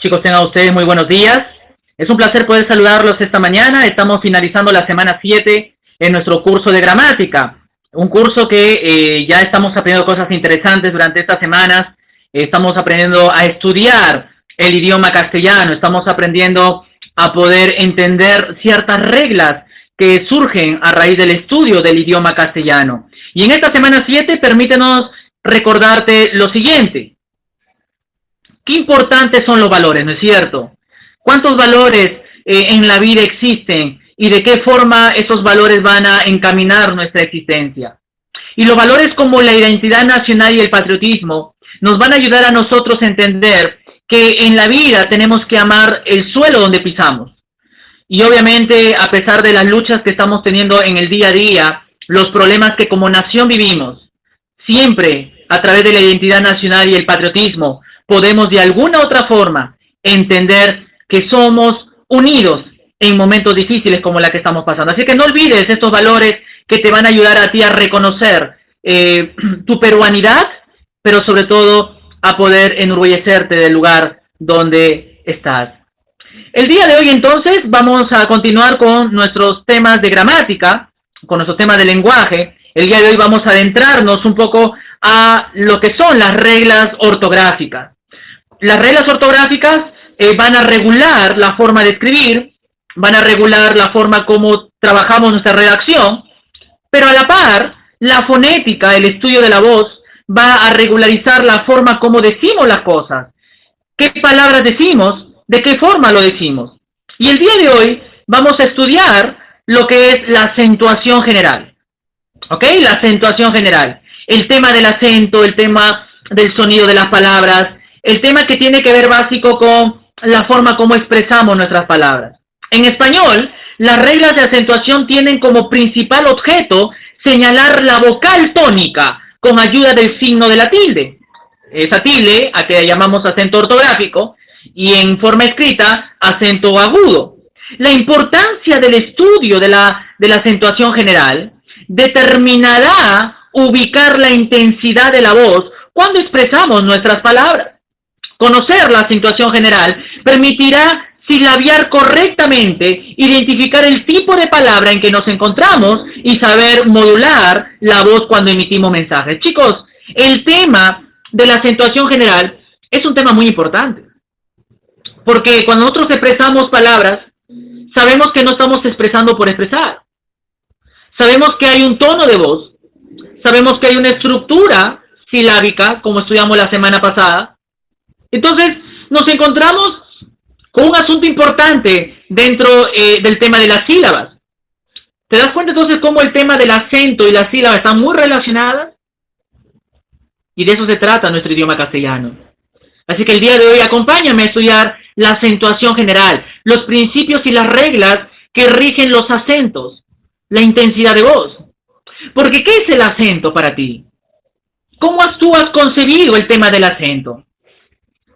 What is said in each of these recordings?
Chicos, tengan ustedes muy buenos días. Es un placer poder saludarlos esta mañana. Estamos finalizando la semana 7 en nuestro curso de gramática. Un curso que ya estamos aprendiendo cosas interesantes durante estas semanas. Estamos aprendiendo a estudiar el idioma castellano. Estamos aprendiendo a poder entender ciertas reglas que surgen a raíz del estudio del idioma castellano. Y en esta semana 7, permítenos recordarte lo siguiente. Qué importantes son los valores, ¿no es cierto? ¿Cuántos valores en la vida existen y de qué forma esos valores van a encaminar nuestra existencia? Y los valores como la identidad nacional y el patriotismo nos van a ayudar a nosotros a entender que en la vida tenemos que amar el suelo donde pisamos. Y obviamente, a pesar de las luchas que estamos teniendo en el día a día, los problemas que como nación vivimos, siempre a través de la identidad nacional y el patriotismo, podemos de alguna otra forma entender que somos unidos en momentos difíciles como la que estamos pasando. Así que no olvides estos valores que te van a ayudar a ti a reconocer tu peruanidad, pero sobre todo a poder enorgullecerte del lugar donde estás. El día de hoy entonces vamos a continuar con nuestros temas de gramática, con nuestros temas de lenguaje. El día de hoy vamos a adentrarnos un poco a lo que son las reglas ortográficas. Las reglas ortográficas van a regular la forma de escribir, van a regular la forma como trabajamos nuestra redacción, pero a la par, la fonética, el estudio de la voz, va a regularizar la forma como decimos las cosas. ¿Qué palabras decimos? ¿De qué forma lo decimos? Y el día de hoy vamos a estudiar lo que es la acentuación general. ¿Ok? La acentuación general. El tema del acento, el tema del sonido de las palabras, el tema que tiene que ver básico con la forma como expresamos nuestras palabras. En español, las reglas de acentuación tienen como principal objeto señalar la vocal tónica con ayuda del signo de la tilde. Esa tilde, a que llamamos acento ortográfico, y en forma escrita, acento agudo. La importancia del estudio de la acentuación general determinará ubicar la intensidad de la voz cuando expresamos nuestras palabras. Conocer la acentuación general permitirá silabiar correctamente, identificar el tipo de palabra en que nos encontramos y saber modular la voz cuando emitimos mensajes. Chicos, el tema de la acentuación general es un tema muy importante, porque cuando nosotros expresamos palabras, sabemos que no estamos expresando por expresar. Sabemos que hay un tono de voz, sabemos que hay una estructura silábica, como estudiamos la semana pasada. Entonces, nos encontramos con un asunto importante dentro del tema de las sílabas. ¿Te das cuenta entonces cómo el tema del acento y la sílaba están muy relacionadas? Y de eso se trata nuestro idioma castellano. Así que el día de hoy acompáñame a estudiar la acentuación general, los principios y las reglas que rigen los acentos, la intensidad de voz. Porque ¿qué es el acento para ti? ¿Cómo tú has concebido el tema del acento?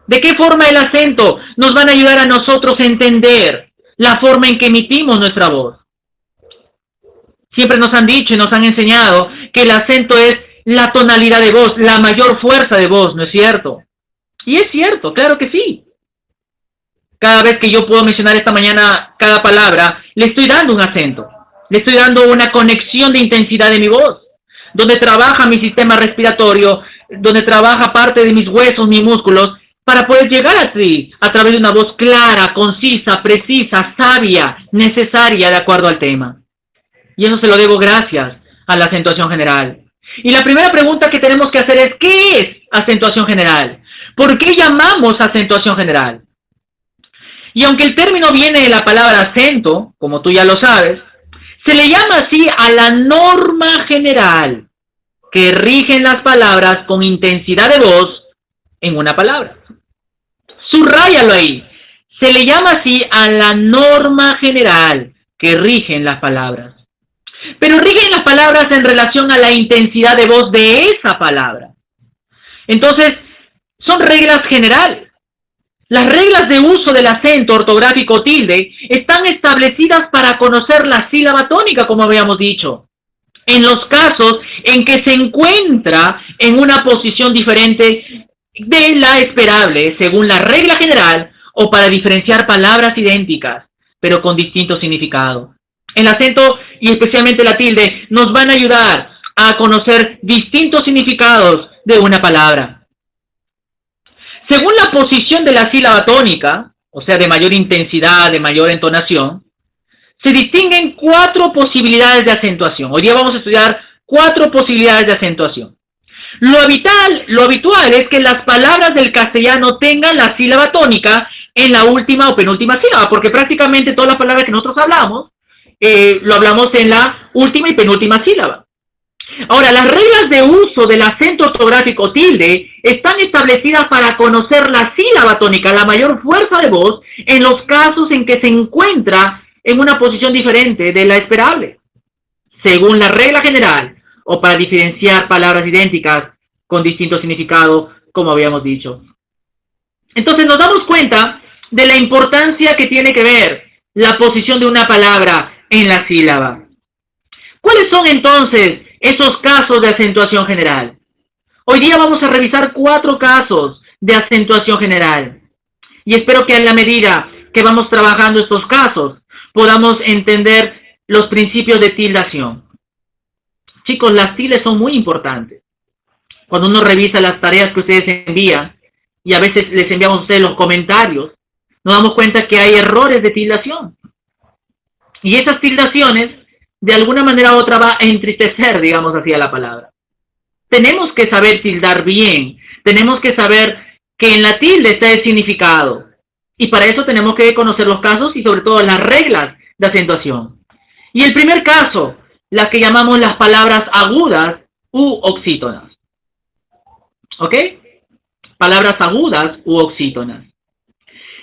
¿De qué forma el acento nos van a ayudar a nosotros a entender la forma en que emitimos nuestra voz? Siempre nos han dicho y nos han enseñado que el acento es la tonalidad de voz, la mayor fuerza de voz, ¿no es cierto? Y es cierto, claro que sí. Cada vez que yo puedo mencionar esta mañana cada palabra, le estoy dando un acento, le estoy dando una conexión de intensidad de mi voz, donde trabaja mi sistema respiratorio, donde trabaja parte de mis huesos, mis músculos, para poder llegar a ti a través de una voz clara, concisa, precisa, sabia, necesaria de acuerdo al tema. Y eso se lo debo gracias a la acentuación general. Y la primera pregunta que tenemos que hacer es, ¿qué es acentuación general? ¿Por qué llamamos acentuación general? Y aunque el término viene de la palabra acento, como tú ya lo sabes, se le llama así a la norma general que rigen las palabras con intensidad de voz en una palabra. Subráyalo ahí. Se le llama así a la norma general que rigen las palabras. Pero rigen las palabras en relación a la intensidad de voz de esa palabra. Entonces, son reglas generales. Las reglas de uso del acento ortográfico tilde están establecidas para conocer la sílaba tónica, como habíamos dicho, en los casos en que se encuentra en una posición diferente de la esperable según la regla general o para diferenciar palabras idénticas, pero con distinto significado. El acento y especialmente la tilde nos van a ayudar a conocer distintos significados de una palabra. Según la posición de la sílaba tónica, o sea, de mayor intensidad, de mayor entonación, se distinguen 4 posibilidades de acentuación. Hoy día vamos a estudiar 4 posibilidades de acentuación. Lo habitual es que las palabras del castellano tengan la sílaba tónica en la última o penúltima sílaba, porque prácticamente todas las palabras que nosotros hablamos, lo hablamos en la última y penúltima sílaba. Ahora, las reglas de uso del acento ortográfico tilde están establecidas para conocer la sílaba tónica, la mayor fuerza de voz, en los casos en que se encuentra en una posición diferente de la esperable, según la regla general, o para diferenciar palabras idénticas con distinto significado, como habíamos dicho. Entonces nos damos cuenta de la importancia que tiene que ver la posición de una palabra en la sílaba. ¿Cuáles son entonces esos casos de acentuación general? Hoy día vamos a revisar 4 casos de acentuación general. Y espero que a la medida que vamos trabajando estos casos, podamos entender los principios de tildación. Chicos, las tildes son muy importantes. Cuando uno revisa las tareas que ustedes envían, y a veces les enviamos a ustedes los comentarios, nos damos cuenta que hay errores de tildación. Y esas tildaciones, de alguna manera u otra, va a entristecer, digamos así, a la palabra. Tenemos que saber tildar bien. Tenemos que saber que en la tilde está el significado. Y para eso tenemos que conocer los casos y sobre todo las reglas de acentuación. Y el primer caso, las que llamamos las palabras agudas u oxítonas. ¿Ok? Palabras agudas u oxítonas.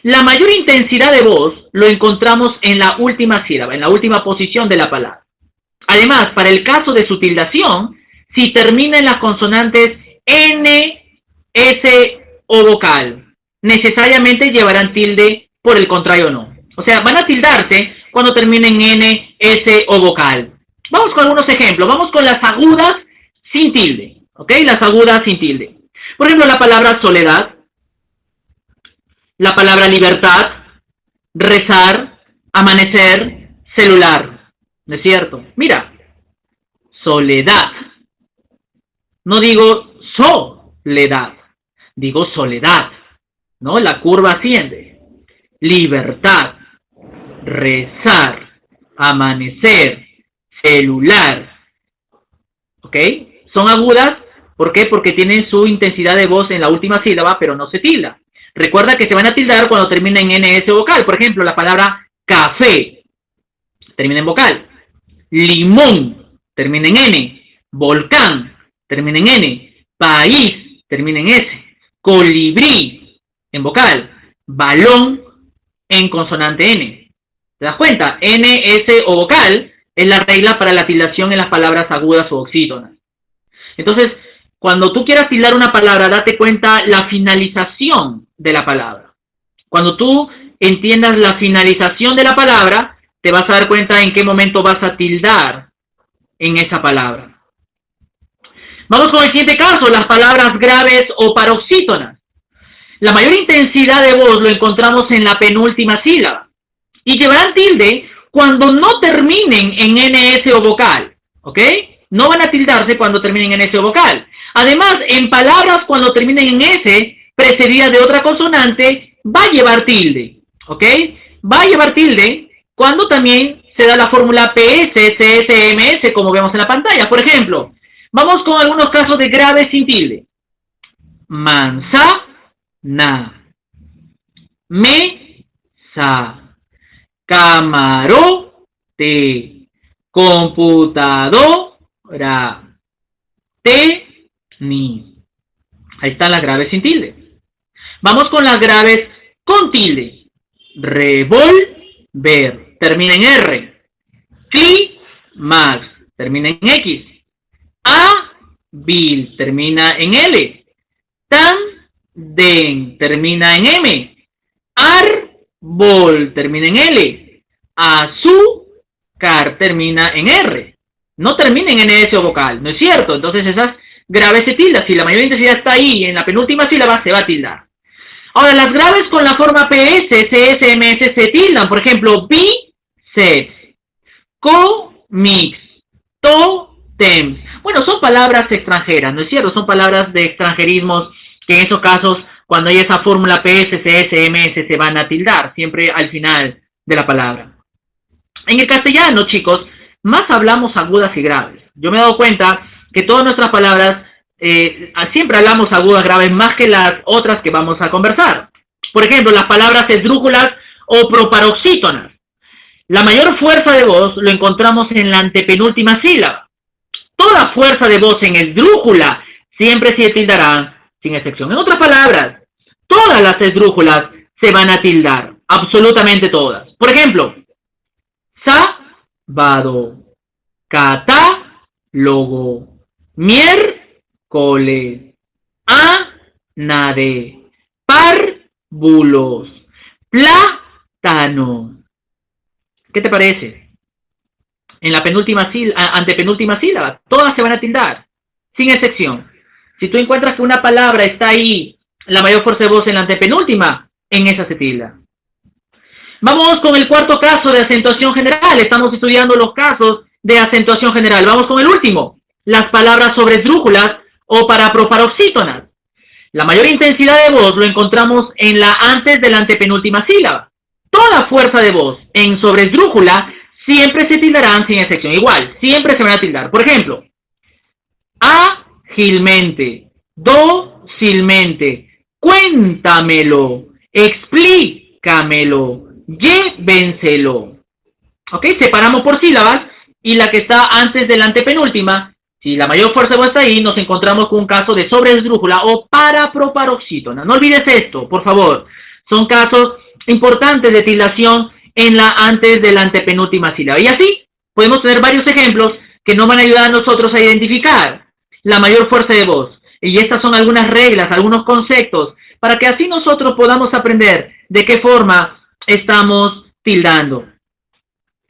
La mayor intensidad de voz lo encontramos en la última sílaba, en la última posición de la palabra. Además, para el caso de su tildación, si termina en las consonantes N, S o vocal, necesariamente llevarán tilde, por el contrario no. O sea, van a tildarse cuando terminen en N, S o vocal. Vamos con algunos ejemplos. Vamos con las agudas sin tilde. ¿Ok? Las agudas sin tilde. Por ejemplo, la palabra soledad, la palabra libertad, rezar, amanecer, celular. ¿No es cierto? Mira, soledad. No digo soledad, digo soledad. ¿No? La curva asciende. Libertad, rezar, amanecer, celular. ¿Ok? Son agudas. ¿Por qué? Porque tienen su intensidad de voz en la última sílaba, pero no se tilda. Recuerda que se van a tildar cuando terminen en NS vocal. Por ejemplo, la palabra café termina en vocal. Limón termina en N. Volcán termina en N. País termina en S. Colibrí en vocal. Balón en consonante N. ¿Te das cuenta? N, S o vocal es la regla para la tildación en las palabras agudas o oxítonas. Entonces, cuando tú quieras tildar una palabra, date cuenta la finalización de la palabra. Cuando tú entiendas la finalización de la palabra, te vas a dar cuenta en qué momento vas a tildar en esa palabra. Vamos con el siguiente caso, las palabras graves o paroxítonas. La mayor intensidad de voz lo encontramos en la penúltima sílaba. Y llevarán tilde cuando no terminen en NS o vocal. ¿Ok? No van a tildarse cuando terminen en S o vocal. Además, en palabras cuando terminen en S, precedida de otra consonante, va a llevar tilde. ¿Ok? Va a llevar tilde cuando también se da la fórmula PS, CS, MS, como vemos en la pantalla. Por ejemplo, vamos con algunos casos de graves sin tilde. Manzana, mesa, camarote, computadora, tenis. Ahí están las graves sin tilde. Vamos con las graves con tilde. Revolver, termina en R. Clímax, termina en X. Hábil, termina en L. Tandem, termina en M. Árbol, termina en L. Azúcar, termina en R. No termina en NS o vocal, ¿no es cierto? Entonces esas graves se tildan. Si la mayor intensidad está ahí en la penúltima sílaba, se va a tildar. Ahora, las graves con la forma PS, CS, MS se tildan. Por ejemplo, biceps, comics, totems. Bueno, son palabras extranjeras, ¿no es cierto? Son palabras de extranjerismos que en esos casos, cuando hay esa fórmula PS, CS, MS, se van a tildar siempre al final de la palabra. En el castellano, chicos, más hablamos agudas y graves. Yo me he dado cuenta que todas nuestras palabras siempre hablamos agudas, graves, más que las otras que vamos a conversar. Por ejemplo, las palabras esdrújulas o proparoxítonas. La mayor fuerza de voz lo encontramos en la antepenúltima sílaba. Toda fuerza de voz en esdrújula siempre se tildarán, sin excepción. En otras palabras, todas las esdrújulas se van a tildar, absolutamente todas. Por ejemplo, sábado, catálogo, miércoles, anade, párvulos, plátano. ¿Qué te parece? En la antepenúltima sílaba, todas se van a tildar, sin excepción. Si tú encuentras que una palabra está ahí, la mayor fuerza de voz en la antepenúltima, en esa se tilda. Vamos con el cuarto caso de acentuación general. Estamos estudiando los casos de acentuación general. Vamos con el último. Las palabras sobre esdrújulas o proparoxítonas. La mayor intensidad de voz lo encontramos en la antes de la antepenúltima sílaba. Toda fuerza de voz en sobre esdrújula siempre se tildarán sin excepción. Igual, siempre se van a tildar. Por ejemplo, ágilmente, dócilmente, cuéntamelo, explícamelo, llévenselo. ¿Ok? Separamos por sílabas y la que está antes de la antepenúltima, si la mayor fuerza de voz está ahí, nos encontramos con un caso de sobreesdrújula o proparoxítona. No olvides esto, por favor. Son casos importantes de tildación en la antes de la antepenúltima sílaba. Y así podemos tener varios ejemplos que nos van a ayudar a nosotros a identificar la mayor fuerza de voz. Y estas son algunas reglas, algunos conceptos, para que así nosotros podamos aprender de qué forma estamos tildando.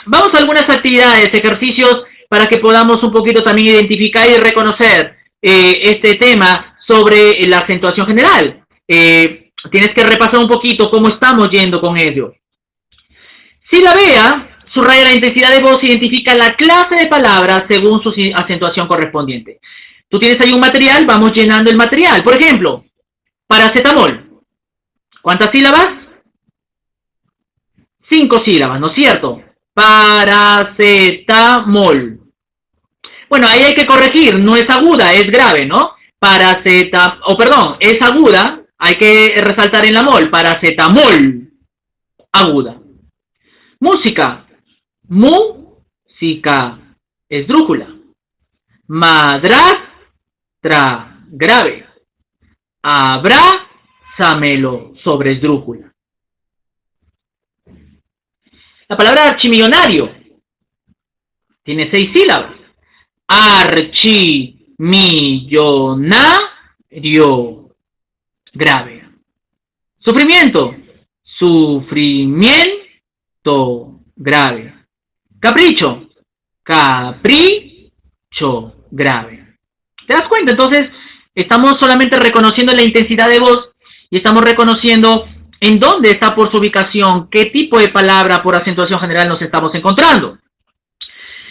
Vamos a algunas actividades, ejercicios, para que podamos un poquito también identificar y reconocer este tema sobre la acentuación general. Tienes que repasar un poquito cómo estamos yendo con ello. Silabea, subraya la intensidad de voz, identifica la clase de palabras según su acentuación correspondiente. Tú tienes ahí un material, vamos llenando el material. Por ejemplo, paracetamol. ¿Cuántas sílabas? 5 sílabas, ¿no es cierto? Paracetamol. Bueno, ahí hay que corregir, no es aguda, es grave, ¿no? Es aguda, hay que resaltar en la mol, paracetamol, aguda. Música, música, esdrújula. Madrastra, grave. Abrásamelo, sobre esdrújula. La palabra archimillonario tiene 6 sílabas. Archimillonario, grave. Sufrimiento, sufrimiento, grave. Capricho, capricho, grave. ¿Te das cuenta? Entonces, estamos solamente reconociendo la intensidad de voz y estamos reconociendo en dónde está por su ubicación, qué tipo de palabra por acentuación general nos estamos encontrando.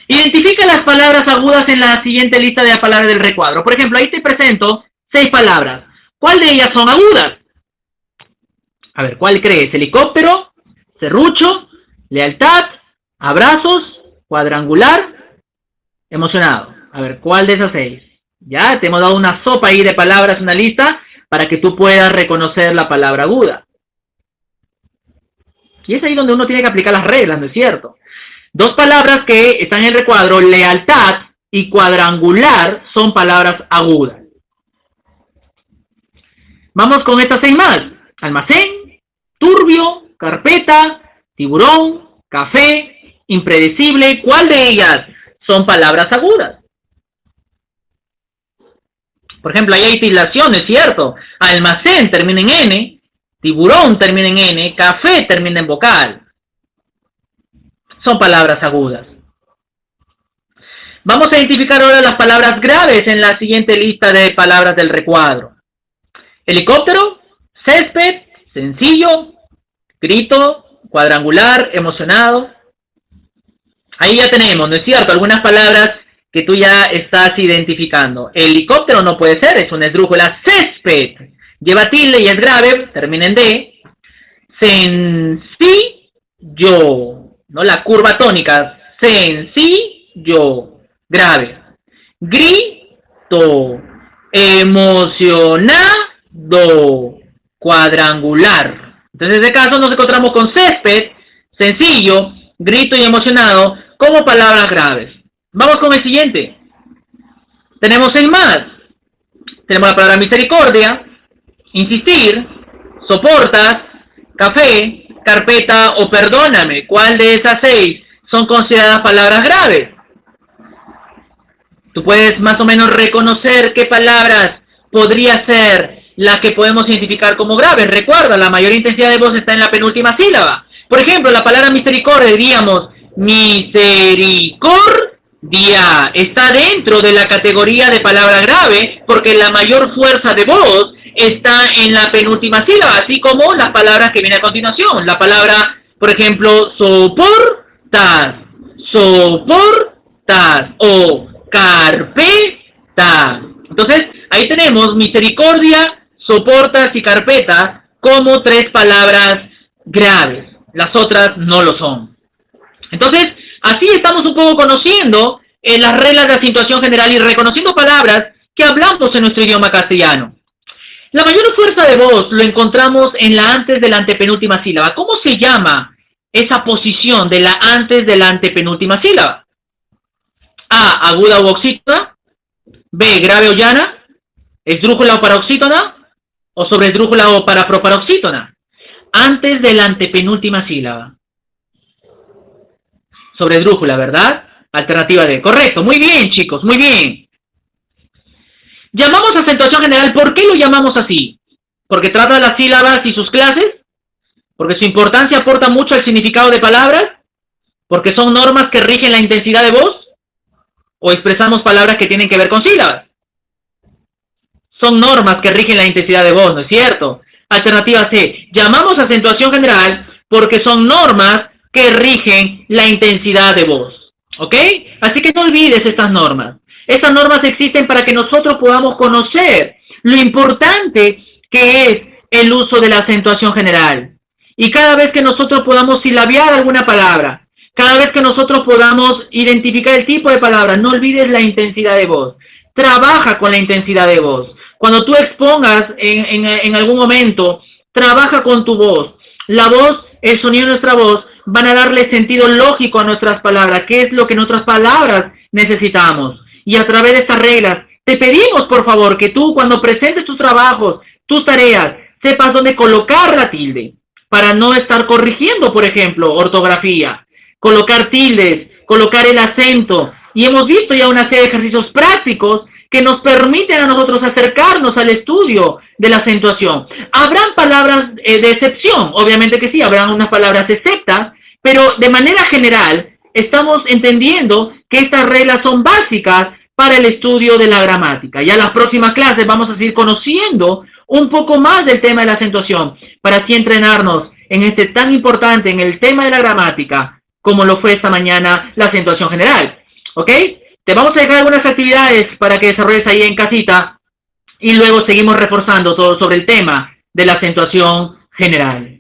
Identifica las palabras agudas en la siguiente lista de las palabras del recuadro. Por ejemplo, ahí te presento 6 palabras. ¿Cuál de ellas son agudas? A ver, ¿cuál crees? Helicóptero, serrucho, lealtad, abrazos, cuadrangular, emocionado. A ver, ¿cuál de esas 6? Ya, te hemos dado una sopa ahí de palabras, una lista, para que tú puedas reconocer la palabra aguda. Y es ahí donde uno tiene que aplicar las reglas, ¿no es cierto? 2 palabras que están en el recuadro, lealtad y cuadrangular, son palabras agudas. Vamos con estas 6 más. Almacén, turbio, carpeta, tiburón, café, impredecible. ¿Cuál de ellas son palabras agudas? Por ejemplo, ahí hay tildaciones, ¿cierto? Almacén termina en N, tiburón termina en N, café termina en vocal. Son palabras agudas. Vamos a identificar ahora las palabras graves en la siguiente lista de palabras del recuadro. Helicóptero, césped, sencillo, grito, cuadrangular, emocionado. Ahí ya tenemos, ¿no es cierto? Algunas palabras que tú ya estás identificando. Helicóptero no puede ser, es una esdrújula. Césped lleva tilde y es grave, termina en D. Sencillo, ¿no? La curva tónica, sencillo, grave. Grito, emocionado, cuadrangular. Entonces, en este caso nos encontramos con césped, sencillo, grito y emocionado como palabras graves. Vamos con el siguiente. Tenemos 6 más. Tenemos la palabra misericordia, insistir, soportas, café, carpeta o perdóname. ¿Cuál de esas 6 son consideradas palabras graves? Tú puedes más o menos reconocer qué palabras podría ser la que podemos identificar como graves. Recuerda, la mayor intensidad de voz está en la penúltima sílaba. Por ejemplo, la palabra misericordia, diríamos misericordia, está dentro de la categoría de palabra grave porque la mayor fuerza de voz está en la penúltima sílaba, así como las palabras que vienen a continuación. La palabra, por ejemplo, soportas, soportas o carpeta. Entonces, ahí tenemos misericordia, soportas y carpeta como 3 palabras graves. Las otras no lo son. Entonces, así estamos un poco conociendo las reglas de acentuación general y reconociendo palabras que hablamos en nuestro idioma castellano. La mayor fuerza de voz lo encontramos en la antes de la antepenúltima sílaba. ¿Cómo se llama esa posición de la antes de la antepenúltima sílaba? A, aguda u oxítona. B, grave o llana. Esdrújula o paroxítona. O sobreesdrújula o paraproparoxítona. Antes de la antepenúltima sílaba. Sobreesdrújula, ¿verdad? Alternativa D. Correcto. Muy bien, chicos. Muy bien. Llamamos acentuación general. ¿Por qué lo llamamos así? ¿Porque trata las sílabas y sus clases? ¿Porque su importancia aporta mucho al significado de palabras? ¿Porque son normas que rigen la intensidad de voz? ¿O expresamos palabras que tienen que ver con sílabas? Son normas que rigen la intensidad de voz, ¿no es cierto? Alternativa C. Llamamos acentuación general porque son normas que rigen la intensidad de voz. ¿Ok? Así que no olvides estas normas. Estas normas existen para que nosotros podamos conocer lo importante que es el uso de la acentuación general. Y cada vez que nosotros podamos silabiar alguna palabra, cada vez que nosotros podamos identificar el tipo de palabra, no olvides la intensidad de voz. Trabaja con la intensidad de voz. Cuando tú expongas en algún momento, trabaja con tu voz. La voz, el sonido de nuestra voz, van a darle sentido lógico a nuestras palabras. ¿Qué es lo que nuestras palabras necesitamos? Y a través de estas reglas, te pedimos, por favor, que tú, cuando presentes tus trabajos, tus tareas, sepas dónde colocar la tilde, para no estar corrigiendo, por ejemplo, ortografía. Colocar tildes, colocar el acento. Y hemos visto ya una serie de ejercicios prácticos que nos permiten a nosotros acercarnos al estudio de la acentuación. ¿Habrán palabras de excepción? Obviamente que sí, habrán unas palabras exceptas, pero de manera general estamos entendiendo que estas reglas son básicas para el estudio de la gramática. Ya en las próximas clases vamos a seguir conociendo un poco más del tema de la acentuación, para así entrenarnos en este tan importante, en el tema de la gramática, como lo fue esta mañana la acentuación general. ¿Ok? Te vamos a dejar algunas actividades para que desarrolles ahí en casita y luego seguimos reforzando todo sobre el tema de la acentuación general.